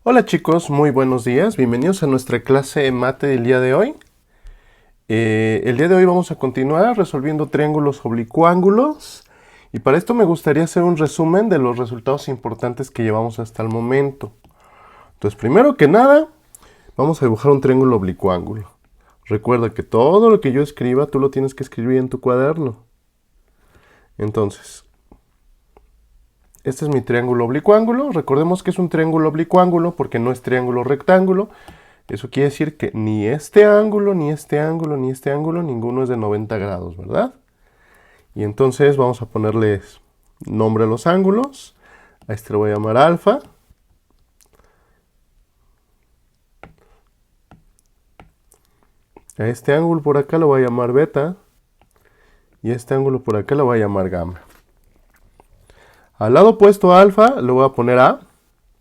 Hola chicos, muy buenos días. Bienvenidos a nuestra clase de mate del día de hoy. El día de hoy vamos a continuar resolviendo triángulos oblicuángulos. Y para esto me gustaría hacer un resumen de los resultados importantes que llevamos hasta el momento. Entonces, primero que nada, vamos a dibujar un triángulo oblicuángulo. Recuerda que todo lo que yo escriba, tú lo tienes que escribir en tu cuaderno. Entonces, este es mi triángulo oblicuángulo. Recordemos que es un triángulo oblicuángulo porque no es triángulo rectángulo. Eso quiere decir que ni este ángulo, ni este ángulo, ni este ángulo, ninguno es de 90 grados, ¿verdad? Y entonces vamos a ponerles nombre a los ángulos. A este lo voy a llamar alfa. A este ángulo por acá lo voy a llamar beta. Y a este ángulo por acá lo voy a llamar gamma. Al lado opuesto a alfa le voy a poner A,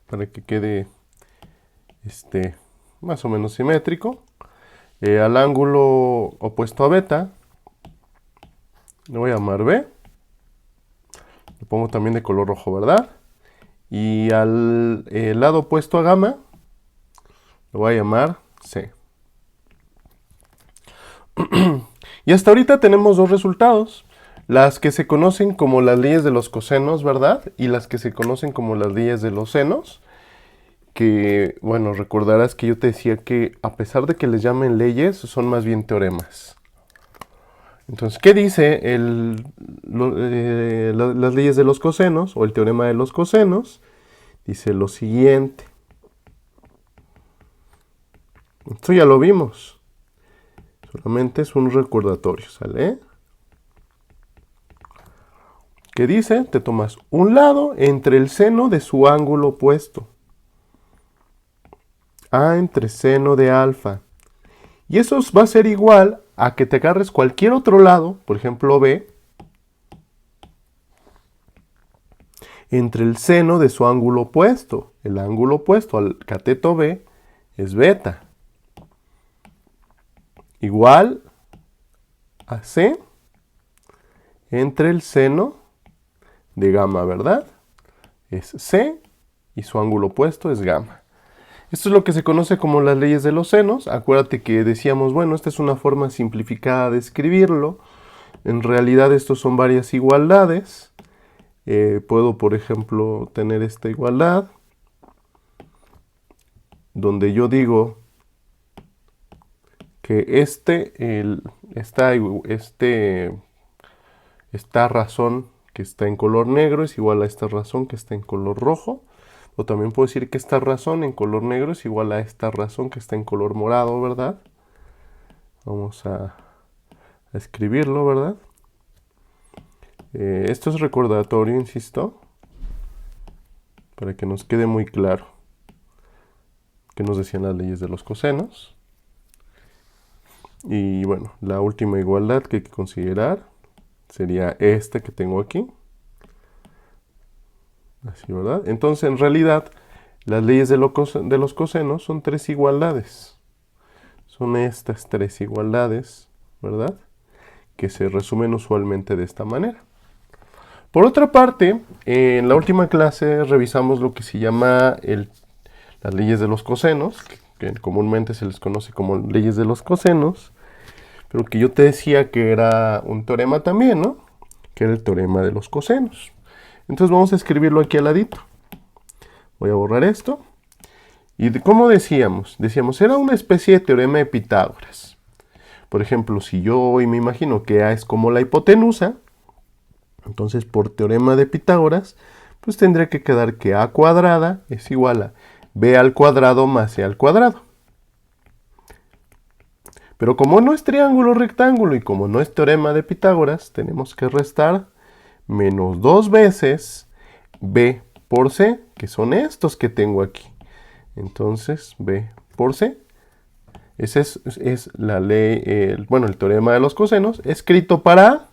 para que quede más o menos simétrico. Al ángulo opuesto a beta le voy a llamar B. Lo pongo también de color rojo, ¿verdad? Y al lado opuesto a gamma lo voy a llamar C. Y hasta ahorita tenemos dos resultados. Las que se conocen como las leyes de los cosenos, ¿verdad? Y las que se conocen como las leyes de los senos. Que, bueno, recordarás que yo te decía que a pesar de que les llamen leyes, son más bien teoremas. Entonces, ¿qué dice las leyes de los cosenos o el teorema de los cosenos? Dice lo siguiente. Esto ya lo vimos. Solamente es un recordatorio, ¿sale? ¿Qué dice? Te tomas un lado entre el seno de su ángulo opuesto. A entre seno de alfa. Y eso va a ser igual a que te agarres cualquier otro lado, por ejemplo B, entre el seno de su ángulo opuesto. El ángulo opuesto al cateto B es beta. Igual a C entre el seno de gamma, ¿verdad? Es C y su ángulo opuesto es gamma. Esto es lo que se conoce como las leyes de los senos. Acuérdate que decíamos, bueno, esta es una forma simplificada de escribirlo. En realidad estos son varias igualdades. Puedo, por ejemplo, tener esta igualdad, donde yo digo que esta razón que está en color negro es igual a esta razón que está en color rojo. O también puedo decir que esta razón en color negro es igual a esta razón que está en color morado, ¿verdad? Vamos a escribirlo, ¿verdad? Esto es recordatorio, insisto, para que nos quede muy claro qué nos decían las leyes de los cosenos. Y bueno, la última igualdad que hay que considerar sería esta que tengo aquí. Así, ¿verdad? Entonces, en realidad, las leyes de los cosenos son tres igualdades. Son estas tres igualdades, ¿verdad? Que se resumen usualmente de esta manera. Por otra parte, en la última clase revisamos lo que se llama las leyes de los cosenos, que comúnmente se les conoce como leyes de los cosenos, pero que yo te decía que era un teorema también, ¿no? Que era el teorema de los cosenos. Entonces vamos a escribirlo aquí al ladito. Voy a borrar esto. ¿Y cómo decíamos? Decíamos, era una especie de teorema de Pitágoras. Por ejemplo, si yo hoy me imagino que A es como la hipotenusa, entonces por teorema de Pitágoras, pues tendría que quedar que A cuadrada es igual a B al cuadrado más C al cuadrado. Pero como no es triángulo rectángulo y como no es teorema de Pitágoras, tenemos que restar menos 2 veces B por C, que son estos que tengo aquí. Entonces, B por C. Esa es la ley, el teorema de los cosenos. Escrito para A,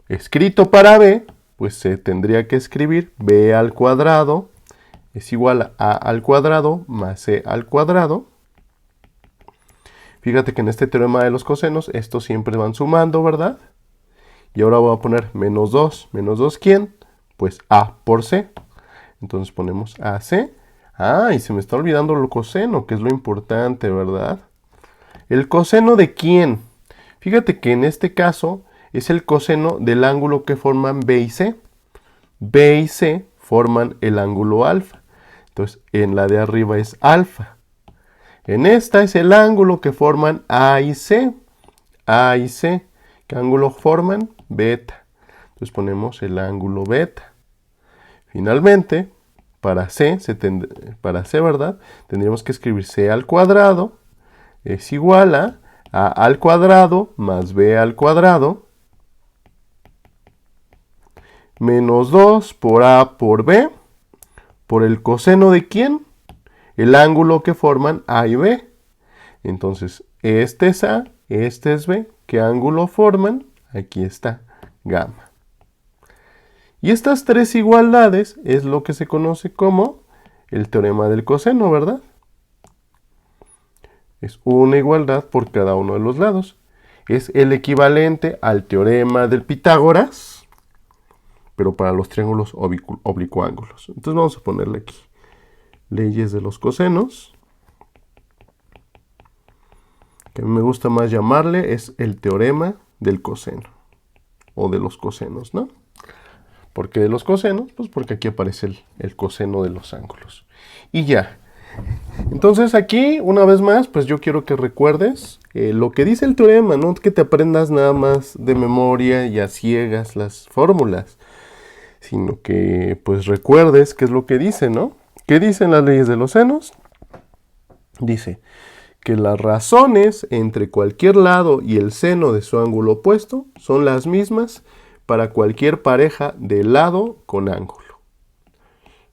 escrito para B, pues se tendría que escribir B al cuadrado es igual a al cuadrado más C al cuadrado. Fíjate que en este teorema de los cosenos, estos siempre van sumando, ¿verdad? Y ahora voy a poner menos 2. ¿Menos 2 quién? Pues A por C. Entonces ponemos AC. Ah, y se me está olvidando el coseno, que es lo importante, ¿verdad? ¿El coseno de quién? Fíjate que en este caso es el coseno del ángulo que forman B y C. B y C forman el ángulo alfa. Entonces, en la de arriba es alfa. En esta es el ángulo que forman A y C. A y C. ¿Qué ángulo forman? Beta. Entonces ponemos el ángulo beta. Finalmente, para C, ¿verdad? Tendríamos que escribir C al cuadrado es igual a al cuadrado más B al cuadrado menos 2 por A por B por el coseno de ¿quién? El ángulo que forman A y B. Entonces, este es A, este es B. ¿Qué ángulo forman? Aquí está, gamma. Y estas tres igualdades es lo que se conoce como el teorema del coseno, ¿verdad? Es una igualdad por cada uno de los lados. Es el equivalente al teorema del Pitágoras, pero para los triángulos oblicuángulos. Entonces vamos a ponerle aquí leyes de los cosenos, que a mí me gusta más llamarle es el teorema del coseno, o de los cosenos, ¿no? ¿Por qué de los cosenos? Pues porque aquí aparece el coseno de los ángulos. Y ya. Entonces aquí, una vez más, pues yo quiero que recuerdes lo que dice el teorema, no que te aprendas nada más de memoria y a ciegas las fórmulas, sino que pues recuerdes qué es lo que dice, ¿no? ¿Qué dicen las leyes de los senos? Dice que las razones entre cualquier lado y el seno de su ángulo opuesto son las mismas para cualquier pareja de lado con ángulo.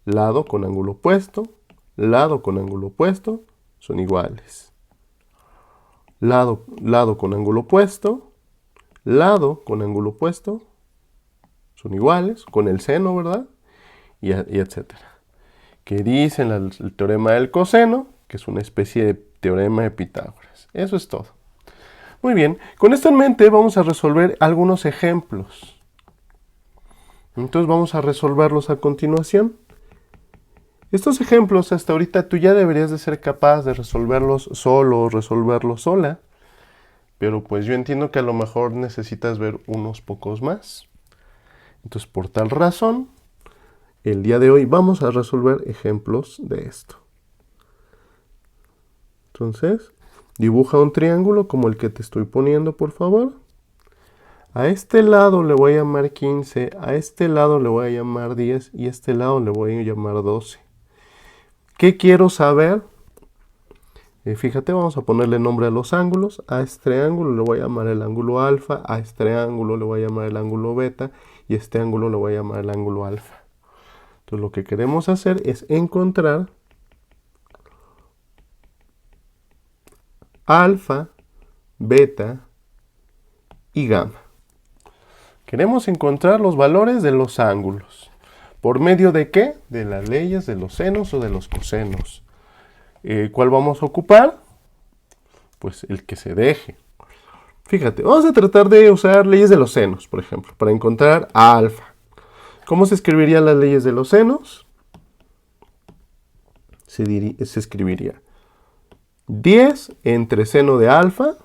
Lado con ángulo opuesto, lado con ángulo opuesto, son iguales. Lado con ángulo opuesto, lado con ángulo opuesto, son iguales, con el seno, ¿verdad? Y etcétera. Que dicen el teorema del coseno, que es una especie de teorema de Pitágoras. Eso es todo. Muy bien, con esto en mente vamos a resolver algunos ejemplos. Entonces vamos a resolverlos a continuación. Estos ejemplos hasta ahorita tú ya deberías de ser capaz de resolverlos solo o resolverlos sola. Pero pues yo entiendo que a lo mejor necesitas ver unos pocos más. Entonces por tal razón, el día de hoy vamos a resolver ejemplos de esto. Entonces, dibuja un triángulo como el que te estoy poniendo, por favor. A este lado le voy a llamar 15, a este lado le voy a llamar 10 y a este lado le voy a llamar 12. ¿Qué quiero saber? Fíjate, vamos a ponerle nombre a los ángulos. A este ángulo le voy a llamar el ángulo alfa, a este ángulo le voy a llamar el ángulo beta y a este ángulo le voy a llamar el ángulo alfa. Entonces lo que queremos hacer es encontrar alfa, beta y gamma. Queremos encontrar los valores de los ángulos. ¿Por medio de qué? De las leyes de los senos o de los cosenos. ¿Cuál vamos a ocupar? Pues el que se deje. Fíjate, vamos a tratar de usar leyes de los senos, por ejemplo, para encontrar alfa. ¿Cómo se escribirían las leyes de los senos? Se escribiría 10 entre seno de alfa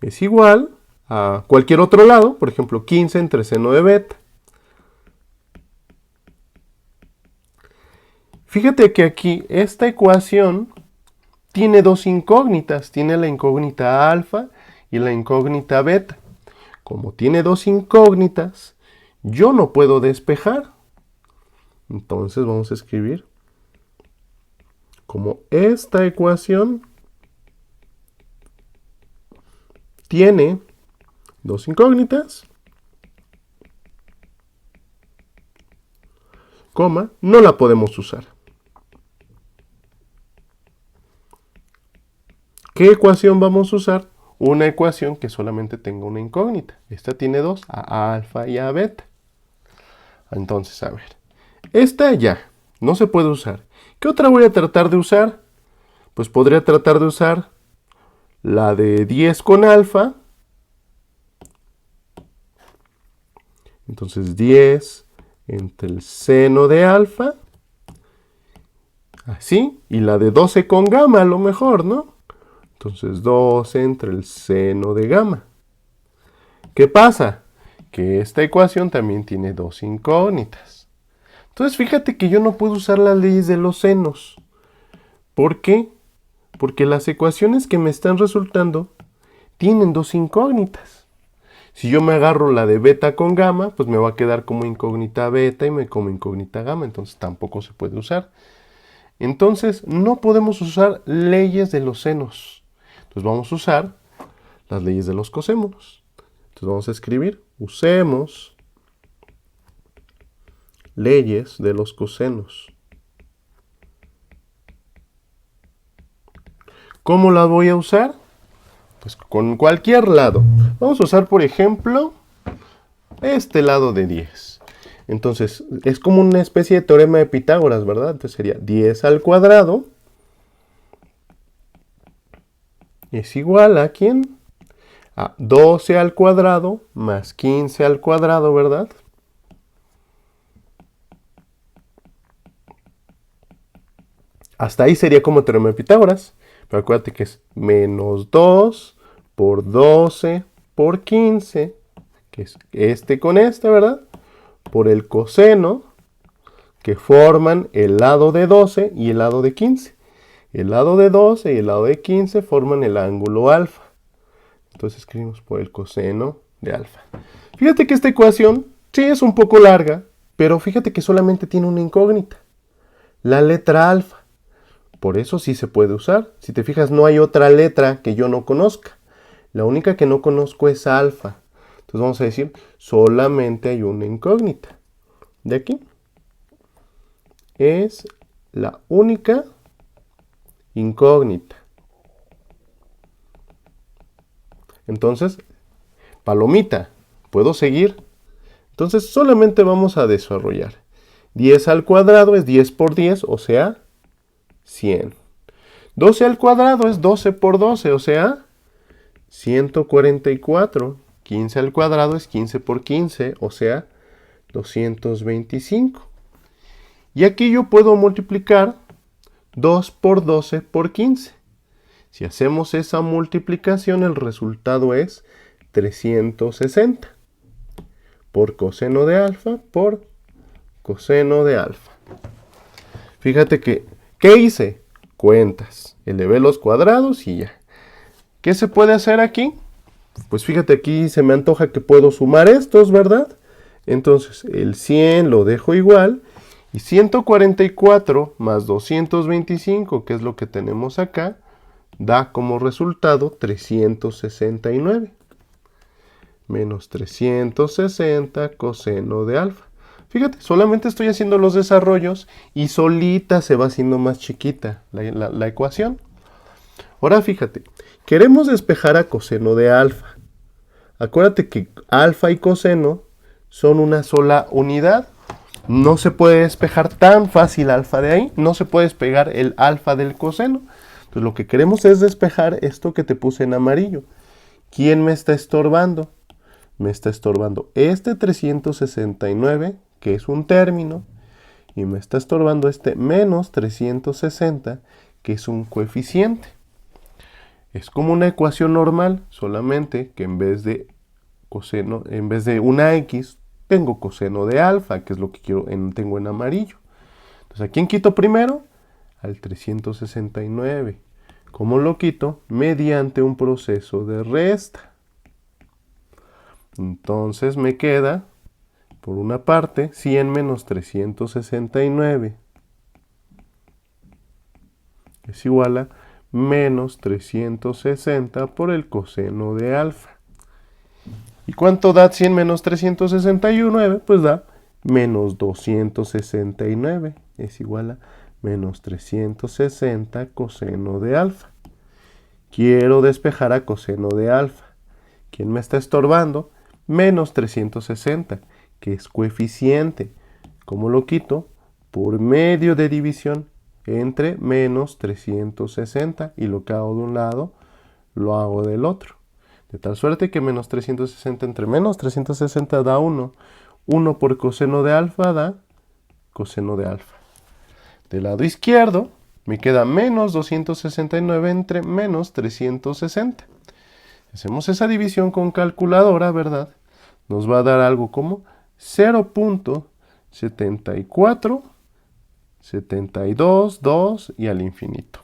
es igual a cualquier otro lado, por ejemplo, 15 entre seno de beta. Fíjate que aquí esta ecuación tiene dos incógnitas, tiene la incógnita alfa y la incógnita beta. Como tiene dos incógnitas, yo no puedo despejar. Entonces vamos a escribir como esta ecuación tiene dos incógnitas, coma, no la podemos usar. ¿Qué ecuación vamos a usar? Una ecuación que solamente tenga una incógnita. Esta tiene dos, a alfa y a beta. Entonces, a ver, esta ya no se puede usar. ¿Qué otra voy a tratar de usar? Pues podría tratar de usar la de 10 con alfa. Entonces 10 entre el seno de alfa, así, y la de 12 con gamma a lo mejor, ¿no? Entonces 12 entre el seno de gamma. ¿Qué pasa? Que esta ecuación también tiene dos incógnitas. Entonces fíjate que yo no puedo usar las leyes de los senos. ¿Por qué? Porque las ecuaciones que me están resultando tienen dos incógnitas. Si yo me agarro la de beta con gamma, pues me va a quedar como incógnita beta y como incógnita gamma, entonces tampoco se puede usar. Entonces no podemos usar leyes de los senos. Entonces vamos a usar las leyes de los cosenos. Entonces vamos a escribir, usemos leyes de los cosenos. ¿Cómo las voy a usar? Pues con cualquier lado. Vamos a usar, por ejemplo, este lado de 10. Entonces, es como una especie de teorema de Pitágoras, ¿verdad? Entonces sería 10 al cuadrado es igual a ¿quién? A 12 al cuadrado más 15 al cuadrado, ¿verdad? Hasta ahí sería como teorema de Pitágoras. Pero acuérdate que es menos 2 por 12 por 15, que es este con este, ¿verdad? Por el coseno, que forman el lado de 12 y el lado de 15. El lado de 12 y el lado de 15 forman el ángulo alfa. Entonces escribimos por el coseno de alfa. Fíjate que esta ecuación sí es un poco larga, pero fíjate que solamente tiene una incógnita, la letra alfa. Por eso sí se puede usar. Si te fijas, no hay otra letra que yo no conozca. La única que no conozco es alfa. Entonces vamos a decir, solamente hay una incógnita. De aquí. Es la única incógnita. Entonces, palomita, ¿puedo seguir? Entonces solamente vamos a desarrollar. 10 al cuadrado es 10 por 10, o sea, 100. 12 al cuadrado es 12 por 12, o sea, 144. 15 al cuadrado es 15 por 15, o sea, 225. Y aquí yo puedo multiplicar 2 por 12 por 15. Si hacemos esa multiplicación, el resultado es 360 por coseno de alfa por coseno de alfa. Fíjate que, ¿qué hice? Cuentas. Elevé los cuadrados y ya. ¿Qué se puede hacer aquí? Pues fíjate, aquí se me antoja que puedo sumar estos, ¿verdad? Entonces, el 100 lo dejo igual. Y 144 más 225, que es lo que tenemos acá, da como resultado 369. Menos 360 coseno de alfa. Fíjate, solamente estoy haciendo los desarrollos y solita se va haciendo más chiquita la ecuación. Ahora fíjate, queremos despejar a coseno de alfa. Acuérdate que alfa y coseno son una sola unidad. No se puede despejar tan fácil alfa de ahí. No se puede despegar el alfa del coseno. Entonces lo que queremos es despejar esto que te puse en amarillo. ¿Quién me está estorbando? Me está estorbando este 369, que es un término, y me está estorbando este menos 360, que es un coeficiente. Es como una ecuación normal, solamente que en vez de coseno, en vez de una x, tengo coseno de alfa, que es lo que tengo en amarillo. Entonces, ¿a quién quito primero? Al 369. ¿Cómo lo quito? Mediante un proceso de resta. Entonces me queda, por una parte, 100 menos 369 es igual a menos 360 por el coseno de alfa. ¿Y cuánto da 100 menos 369? Pues da menos 269. Es igual a menos 360 coseno de alfa. Quiero despejar a coseno de alfa. ¿Quién me está estorbando? Menos 360, que es coeficiente. ¿Cómo lo quito? Por medio de división entre menos 360. Y lo que hago de un lado, lo hago del otro. De tal suerte que menos 360 entre menos 360 da 1. 1 por coseno de alfa da coseno de alfa. Del lado izquierdo me queda menos 269 entre menos 360. Hacemos esa división con calculadora, ¿verdad? Nos va a dar algo como 0.74, 72, 2 y al infinito.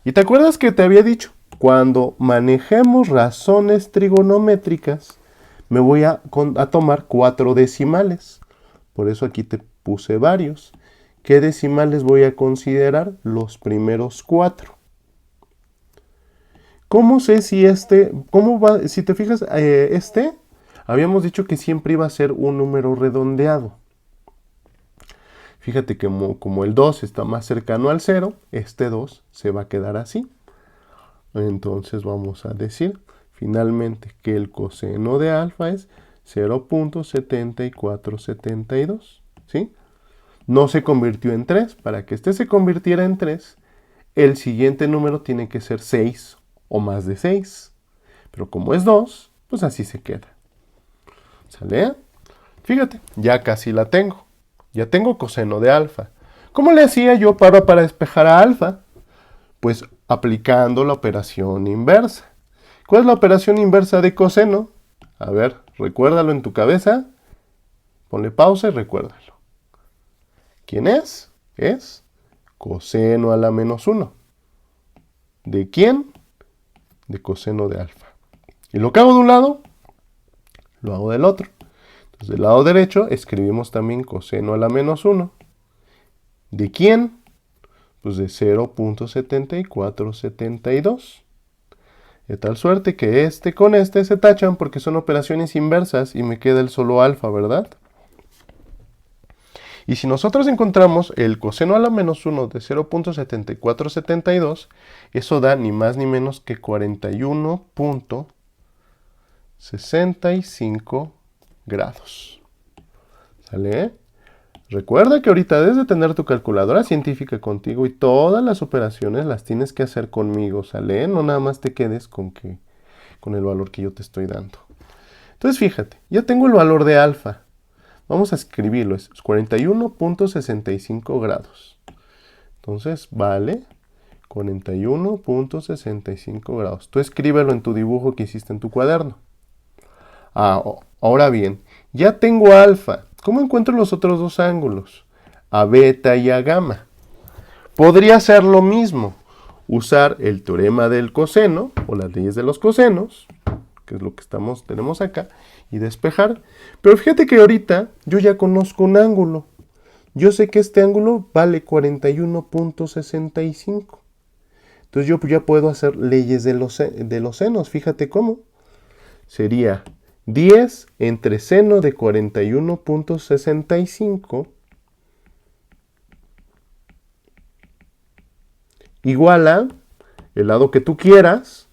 ¿Y te acuerdas que te había dicho? Cuando manejemos razones trigonométricas, me voy a tomar 4 decimales. Por eso aquí te puse varios. ¿Qué decimales voy a considerar? Los primeros 4. ¿Cómo sé si si te fijas, habíamos dicho que siempre iba a ser un número redondeado. Fíjate que como el 2 está más cercano al 0, este 2 se va a quedar así. Entonces vamos a decir finalmente que el coseno de alfa es 0.7472, ¿sí? No se convirtió en 3. Para que este se convirtiera en 3, el siguiente número tiene que ser 6 o más de 6. Pero como es 2, pues así se queda. ¿Sale? Fíjate, ya casi la tengo. Ya tengo coseno de alfa. ¿Cómo le hacía yo para despejar a alfa? Pues aplicando la operación inversa. ¿Cuál es la operación inversa de coseno? A ver, recuérdalo en tu cabeza. Ponle pausa y recuérdalo. ¿Quién es? Es coseno a la menos 1. ¿De quién? De coseno de alfa. Y lo que hago de un lado, lo hago del otro. Entonces, del lado derecho escribimos también coseno a la menos 1. ¿De quién? Pues de 0.7472. De tal suerte que este con este se tachan porque son operaciones inversas y me queda el solo alfa, ¿verdad? Y si nosotros encontramos el coseno a la menos 1 de 0.7472, eso da ni más ni menos que 41.65 grados. ¿Sale? Recuerda que ahorita debes de tener tu calculadora científica contigo y todas las operaciones las tienes que hacer conmigo, ¿sale? No nada más te quedes con el valor que yo te estoy dando. Entonces fíjate, ya tengo el valor de alfa. Vamos a escribirlo, es 41.65 grados. Entonces vale 41.65 grados. Tú escríbelo en tu dibujo que hiciste en tu cuaderno. Ahora bien, ya tengo alfa. ¿Cómo encuentro los otros dos ángulos? A beta y a gamma. Podría ser lo mismo. Usar el teorema del coseno o las leyes de los cosenos, que es lo que tenemos acá, y despejar. Pero fíjate que ahorita yo ya conozco un ángulo. Yo sé que este ángulo vale 41.65. Entonces yo ya puedo hacer leyes de los senos. Fíjate cómo. Sería 10 entre seno de 41.65 igual a el lado que tú quieras,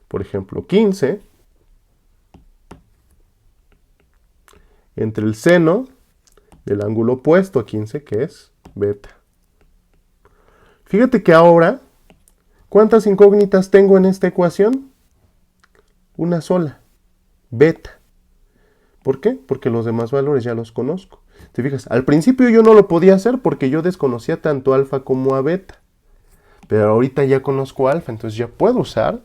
por ejemplo 15, entre el seno del ángulo opuesto a 15, que es beta. Fíjate que ahora, ¿cuántas incógnitas tengo en esta ecuación? Una sola, beta. ¿Por qué? Porque los demás valores ya los conozco. ¿Te fijas? Al principio yo no lo podía hacer porque yo desconocía tanto alfa como a beta. Pero ahorita ya conozco alfa, entonces ya puedo usar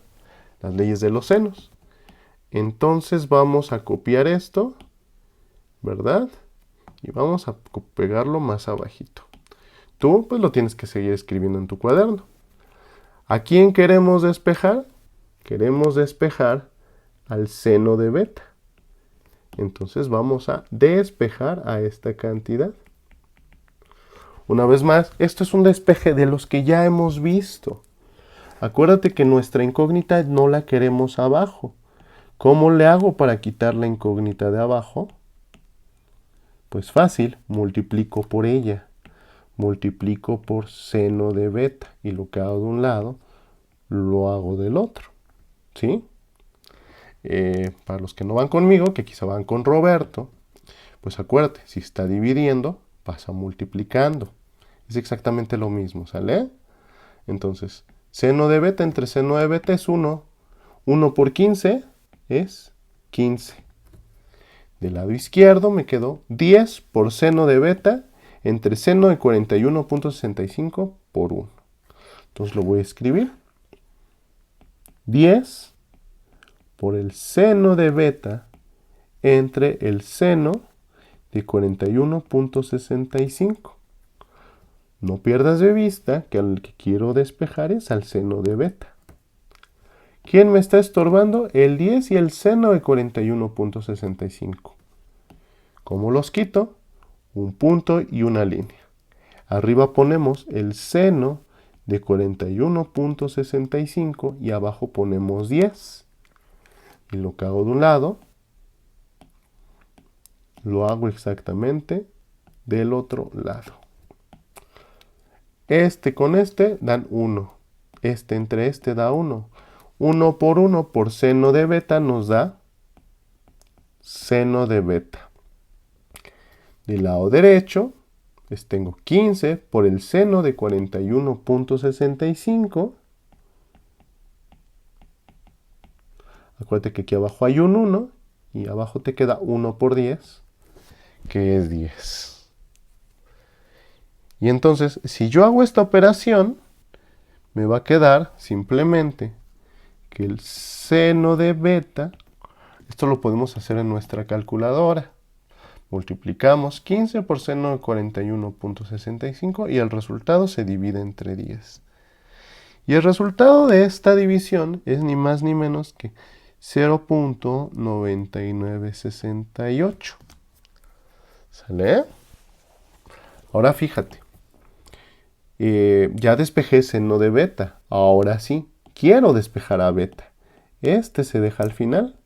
las leyes de los senos. Entonces vamos a copiar esto, ¿verdad? Y vamos a pegarlo más abajito. Tú pues lo tienes que seguir escribiendo en tu cuaderno. ¿A quién queremos despejar? Queremos despejar al seno de beta. Entonces vamos a despejar a esta cantidad. Una vez más, esto es un despeje de los que ya hemos visto. Acuérdate que nuestra incógnita no la queremos abajo. ¿Cómo le hago para quitar la incógnita de abajo? Pues fácil, multiplico por ella. Multiplico por seno de beta. Y lo que hago de un lado, lo hago del otro. ¿Sí? Para los que no van conmigo, que quizá van con Roberto, pues acuérdate, si está dividiendo, pasa multiplicando. Es exactamente lo mismo, ¿sale? Entonces, seno de beta entre seno de beta es 1. 1 por 15 es 15. Del lado izquierdo me quedó 10 por seno de beta entre seno de 41.65 por 1. Entonces lo voy a escribir. 10 por el seno de beta entre el seno de 41.65. No pierdas de vista que al que quiero despejar es al seno de beta. ¿Quién me está estorbando? El 10 y el seno de 41.65. ¿Cómo los quito? Un punto y una línea. Arriba ponemos el seno de 41.65 y abajo ponemos 10. Y lo que hago de un lado, lo hago exactamente del otro lado. Este con este dan 1. Este entre este da 1. 1 por seno de beta nos da seno de beta. Del lado derecho, les tengo 15 por el seno de 41.65. Acuérdate que aquí abajo hay un 1 y abajo te queda 1 por 10, que es 10. Y entonces, si yo hago esta operación, me va a quedar simplemente que el seno de beta, esto lo podemos hacer en nuestra calculadora. Multiplicamos 15 por seno de 41.65 y el resultado se divide entre 10. Y el resultado de esta división es ni más ni menos que 0.9968. ¿Sale? Ahora fíjate. Ya despejé seno de beta. Ahora sí, quiero despejar a beta. Este se deja al final.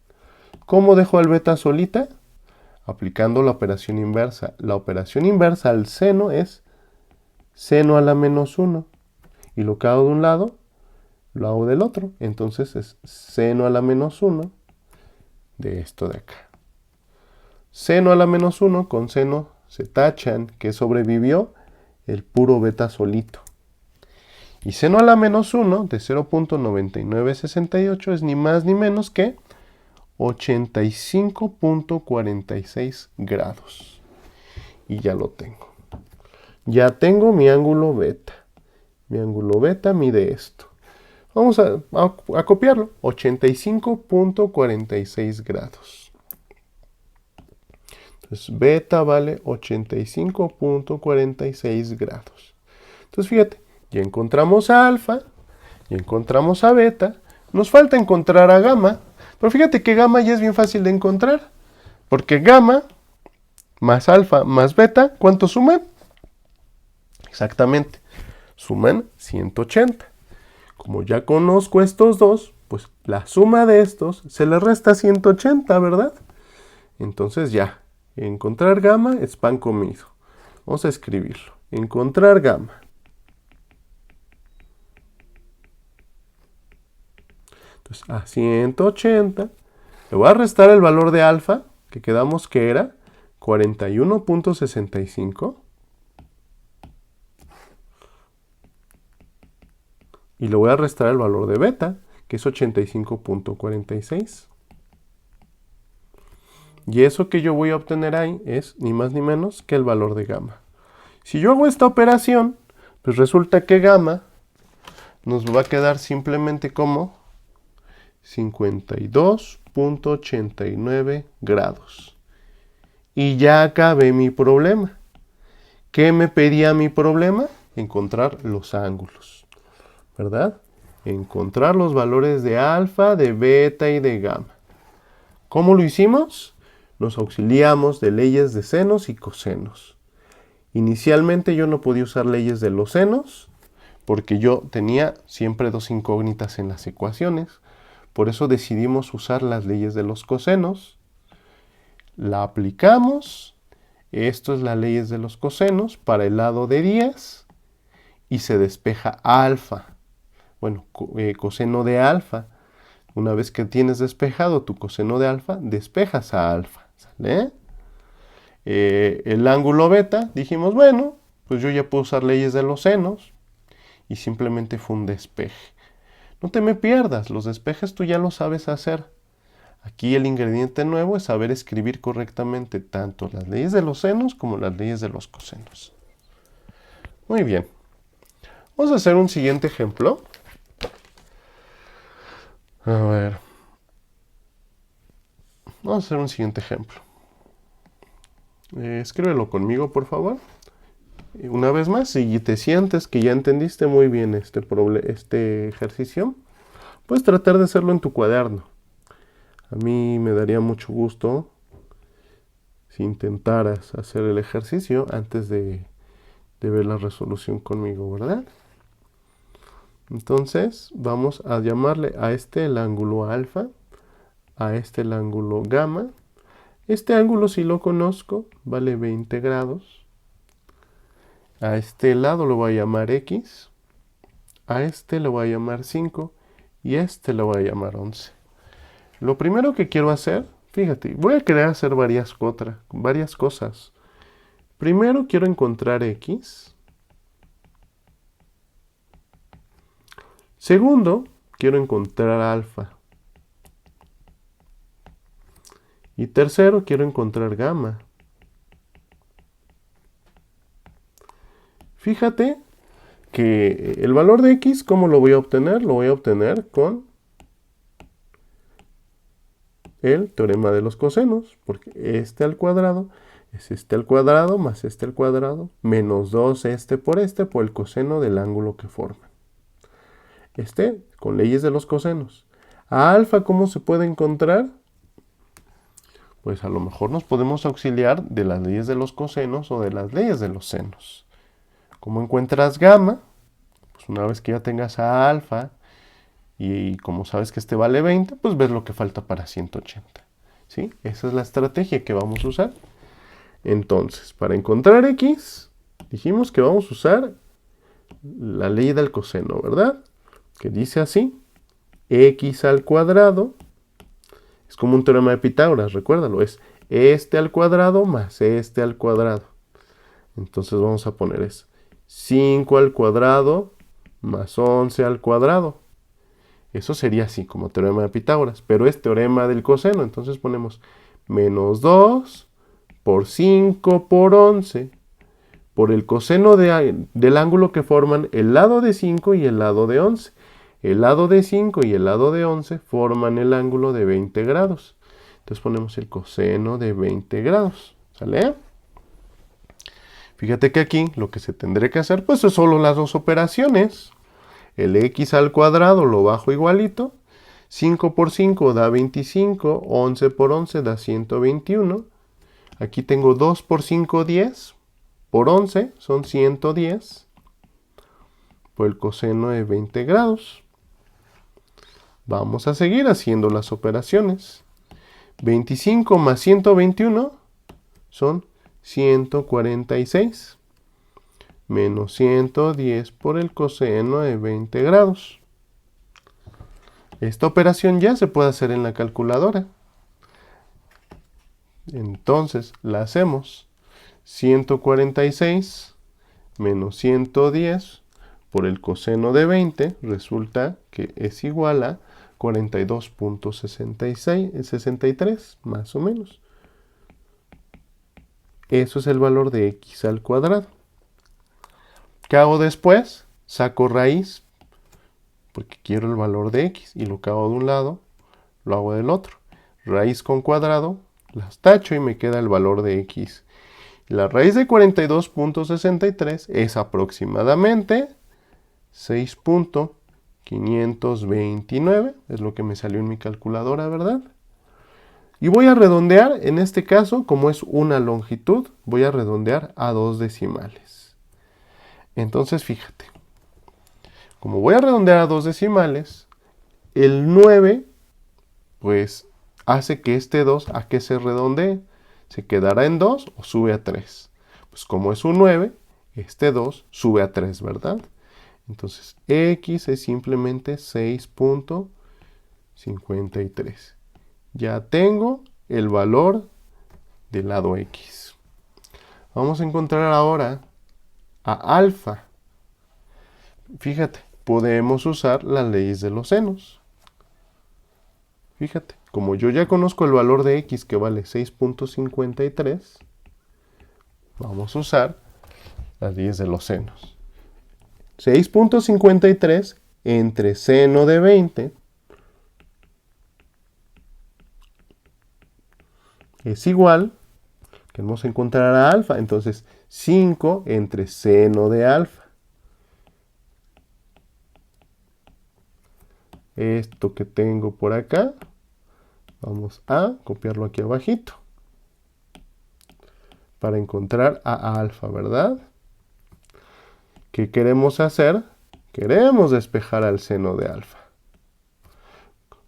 ¿Cómo dejo al beta solita? Aplicando la operación inversa. La operación inversa al seno es seno a la menos 1. Y lo que hago de un lado, lo hago del otro. Entonces es seno a la menos 1 de esto de acá. Seno a la menos 1 con seno se tachan, que sobrevivió el puro beta solito. Y seno a la menos 1 de 0.9968 es ni más ni menos que 85.46 grados. Y ya lo tengo. Ya tengo mi ángulo beta. Mi ángulo beta mide esto. Vamos a copiarlo. 85.46 grados. Entonces beta vale 85.46 grados. Entonces fíjate, ya encontramos a alfa, ya encontramos a beta. Nos falta encontrar a gamma. Pero fíjate que gamma ya es bien fácil de encontrar. Porque gamma más alfa más beta, ¿cuánto suman? Exactamente, suman 180. Como ya conozco estos dos, pues la suma de estos se le resta 180, ¿verdad? Entonces ya, encontrar gamma es pan comido. Vamos a escribirlo. Encontrar gamma. Entonces a 180 le voy a restar el valor de alfa, que quedamos que era 41.65. Y le voy a restar el valor de beta, que es 85.46. Y eso que yo voy a obtener ahí es ni más ni menos que el valor de gamma. Si yo hago esta operación, pues resulta que gamma nos va a quedar simplemente como 52.89 grados. Y ya acabé mi problema. ¿Qué me pedía mi problema? Encontrar los ángulos, ¿verdad? Encontrar los valores de alfa, de beta y de gamma. ¿Cómo lo hicimos? Nos auxiliamos de leyes de senos y cosenos. Inicialmente yo no podía usar leyes de los senos porque yo tenía siempre dos incógnitas en las ecuaciones. Por eso decidimos usar las leyes de los cosenos. La aplicamos. Esto es las leyes de los cosenos para el lado de 10 y se despeja alfa. Bueno, coseno de alfa. Una vez que tienes despejado tu coseno de alfa, despejas a alfa. ¿Sale? El ángulo beta, dijimos, bueno, pues yo ya puedo usar leyes de los senos y simplemente fue un despeje. No te me pierdas, los despejes tú ya lo sabes hacer. Aquí el ingrediente nuevo es saber escribir correctamente tanto las leyes de los senos como las leyes de los cosenos. Muy bien. Vamos a hacer un siguiente ejemplo. A ver. Vamos a hacer un siguiente ejemplo. Escríbelo conmigo, por favor. Una vez más, si te sientes que ya entendiste muy bien este ejercicio, puedes tratar de hacerlo en tu cuaderno. A mí me daría mucho gusto si intentaras hacer el ejercicio antes de ver la resolución conmigo, ¿verdad? Entonces, vamos a llamarle a este el ángulo alfa, a este el ángulo gamma. Este ángulo, si lo conozco, vale 20 grados. A este lado lo voy a llamar X, a este lo voy a llamar 5 y a este lo voy a llamar 11. Lo primero que quiero hacer, fíjate, voy a querer hacer varias cosas. Primero quiero encontrar X. Segundo, quiero encontrar alfa. Y tercero, quiero encontrar gamma. Fíjate que el valor de X, ¿cómo lo voy a obtener? Lo voy a obtener con el teorema de los cosenos, porque este al cuadrado es este al cuadrado más este al cuadrado, menos 2 este por el coseno del ángulo que forman. Con leyes de los cosenos. A alfa, ¿cómo se puede encontrar? Pues a lo mejor nos podemos auxiliar de las leyes de los cosenos o de las leyes de los senos. ¿Cómo encuentras gamma? Pues una vez que ya tengas a alfa y como sabes que este vale 20, pues ves lo que falta para 180. ¿Sí? Esa es la estrategia que vamos a usar. Entonces, para encontrar X, dijimos que vamos a usar la ley del coseno, ¿verdad? Que dice así: X al cuadrado, es como un teorema de Pitágoras, recuérdalo, es este al cuadrado más este al cuadrado. Entonces vamos a poner es 5 al cuadrado más 11 al cuadrado. Eso sería así, como teorema de Pitágoras, pero es teorema del coseno. Entonces ponemos menos 2 por 5 por 11 por el coseno del ángulo que forman el lado de 5 y el lado de 11. El lado de 5 y el lado de 11 forman el ángulo de 20 grados. Entonces ponemos el coseno de 20 grados. ¿Sale? Fíjate que aquí lo que se tendría que hacer pues es solo las dos operaciones. El X al cuadrado lo bajo igualito. 5 por 5 da 25. 11 por 11 da 121. Aquí tengo 2 por 5, 10. Por 11 son 110. Por el coseno de 20 grados. Vamos a seguir haciendo las operaciones. 25 más 121 son 146. Menos 110 por el coseno de 20 grados. Esta operación ya se puede hacer en la calculadora. Entonces la hacemos. 146 menos 110 por el coseno de 20 resulta que es igual a 42.63, más o menos. Eso es el valor de X al cuadrado. ¿Qué hago después? Saco raíz, porque quiero el valor de X, y lo que hago de un lado, lo hago del otro. Raíz con cuadrado, las tacho y me queda el valor de X. La raíz de 42.63 es aproximadamente 6.529, es lo que me salió en mi calculadora, ¿verdad? Y voy a redondear, en este caso, como es una longitud, voy a redondear a 2 decimales. Entonces, fíjate, como voy a redondear a 2 decimales, el 9, pues, hace que este 2, ¿a qué se redondee? ¿Se quedará en 2 o sube a 3? Pues como es un 9, este 2 sube a 3, ¿verdad? Entonces, X es simplemente 6.53. Ya tengo el valor del lado X. Vamos a encontrar ahora a alfa. Fíjate, podemos usar las leyes de los senos. Fíjate, como yo ya conozco el valor de x que vale 6.53, vamos a usar las leyes de los senos. 6.53 entre seno de 20 es igual, queremos encontrar a alfa, entonces 5 entre seno de alfa. Esto que tengo por acá, vamos a copiarlo aquí abajito para encontrar a alfa, ¿verdad? ¿Qué queremos hacer? Queremos despejar al seno de alfa.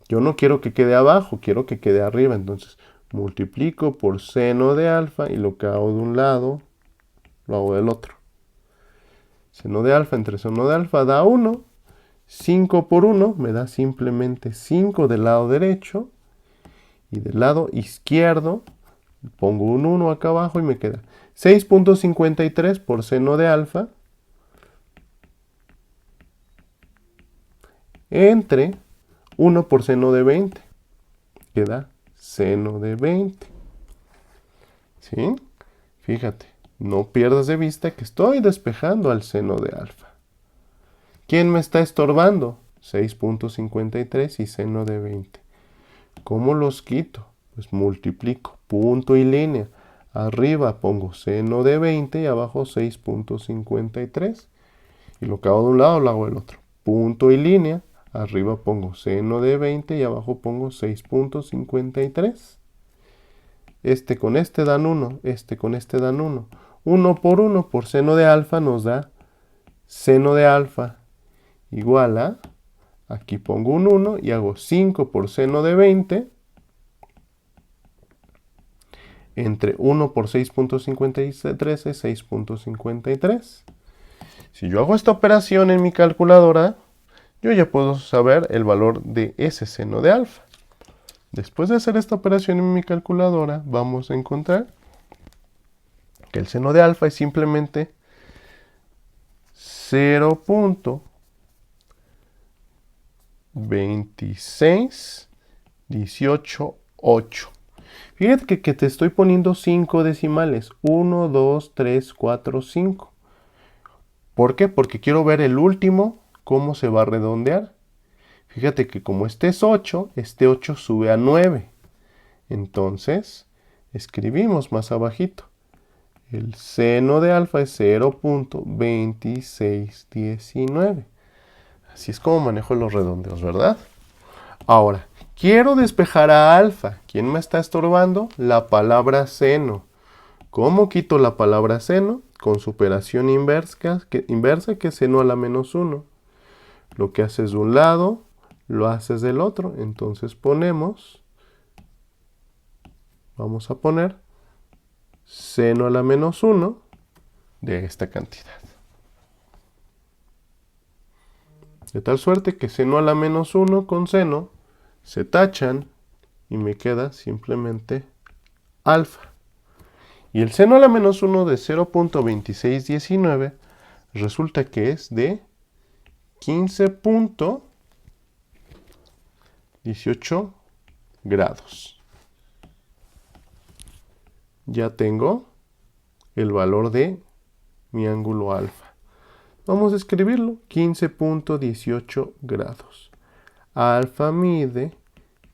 Yo no quiero que quede abajo, quiero que quede arriba, entonces multiplico por seno de alfa y lo que hago de un lado, lo hago del otro. Seno de alfa entre seno de alfa da 1. 5 por 1 me da simplemente 5 del lado derecho. Y del lado izquierdo pongo un 1 acá abajo y me queda 6.53 por seno de alfa entre 1 por seno de 20. Queda seno de 20. ¿Sí? Fíjate, no pierdas de vista que estoy despejando al seno de alfa. ¿Quién me está estorbando? 6.53 y seno de 20. ¿Cómo los quito? Pues multiplico, punto y línea. Arriba pongo seno de 20 y abajo 6.53. Y lo que hago de un lado lo hago del otro. Punto y línea. Arriba pongo seno de 20 y abajo pongo 6.53. Este con este dan 1, este con este dan 1. 1 por seno de alfa nos da seno de alfa igual a, aquí pongo un 1 y hago 5 por seno de 20 entre 1 por 6.53 es 6.53. Si yo hago esta operación en mi calculadora, yo ya puedo saber el valor de ese seno de alfa. Después de hacer esta operación en mi calculadora, vamos a encontrar que el seno de alfa es simplemente 0.26188. Fíjate que te estoy poniendo 5 decimales. 1, 2, 3, 4, 5. ¿Por qué? Porque quiero ver el último, cómo se va a redondear. Fíjate que como este es 8, este 8 sube a 9. Entonces, escribimos más abajito. El seno de alfa es 0.2619. Así es como manejo los redondeos, ¿verdad? Ahora, quiero despejar a alfa. ¿Quién me está estorbando? La palabra seno. ¿Cómo quito la palabra seno? Con su operación inversa, que es seno a la menos 1. Lo que haces de un lado, lo haces del otro. Entonces vamos a poner seno a la menos 1 de esta cantidad. De tal suerte que seno a la menos 1 con seno se tachan y me queda simplemente alfa. Y el seno a la menos 1 de 0.2619 resulta que es de 15.18 grados. Ya tengo el valor de mi ángulo alfa. Vamos a escribirlo, 15.18 grados. Alfa mide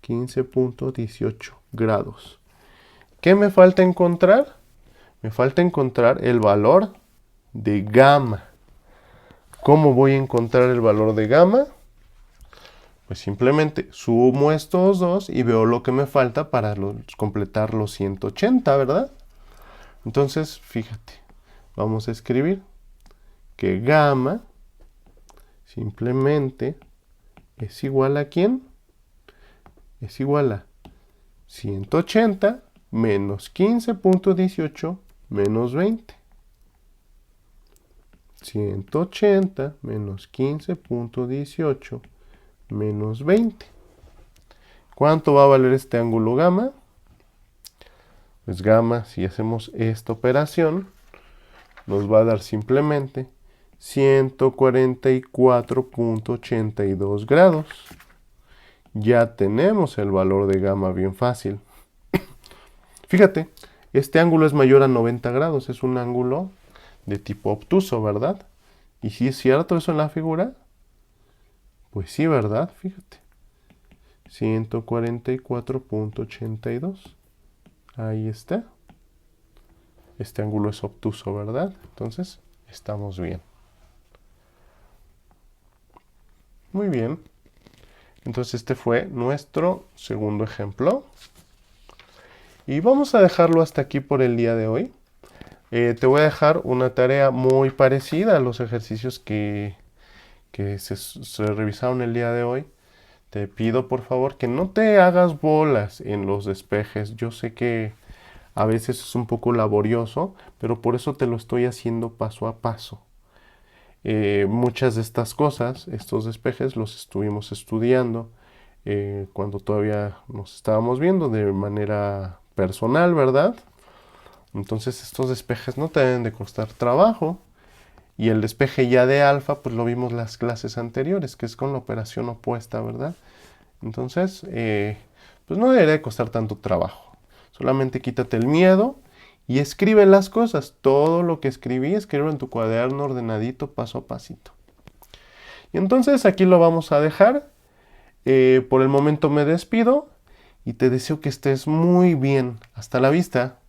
15.18 grados. ¿Qué me falta encontrar? Me falta encontrar el valor de gamma. ¿Cómo voy a encontrar el valor de gamma? Pues simplemente sumo estos dos y veo lo que me falta para completar los 180, ¿verdad? Entonces, fíjate, vamos a escribir que gamma simplemente es igual a ¿quién? Es igual a 180 menos 15.18 menos 20. 180 menos 15.18 menos 20. ¿Cuánto va a valer este ángulo gamma? Pues gamma, si hacemos esta operación, nos va a dar simplemente 144.82 grados. ya tenemos el valor de gamma bien fácil. Fíjate, este ángulo es mayor a 90 grados, es un ángulo de tipo obtuso, ¿verdad? ¿Y si es cierto eso en la figura? Pues sí, ¿verdad? Fíjate. 144.82. Ahí está. Este ángulo es obtuso, ¿verdad? Entonces, estamos bien. Muy bien. Entonces, este fue nuestro segundo ejemplo. Y vamos a dejarlo hasta aquí por el día de hoy. Te voy a dejar una tarea muy parecida a los ejercicios que se revisaron el día de hoy. Te pido por favor que no te hagas bolas en los despejes. Yo sé que a veces es un poco laborioso, pero por eso te lo estoy haciendo paso a paso. Muchas de estas cosas, estos despejes, los estuvimos estudiando cuando todavía nos estábamos viendo de manera personal, ¿verdad? Entonces estos despejes no te deben de costar trabajo. Y el despeje ya de alfa, pues lo vimos las clases anteriores, que es con la operación opuesta, ¿verdad? Entonces, pues no debería costar tanto trabajo. Solamente quítate el miedo y escribe las cosas. Todo lo que escribí, escribe en tu cuaderno ordenadito, paso a pasito. Y entonces aquí lo vamos a dejar. Por el momento me despido y te deseo que estés muy bien. Hasta la vista.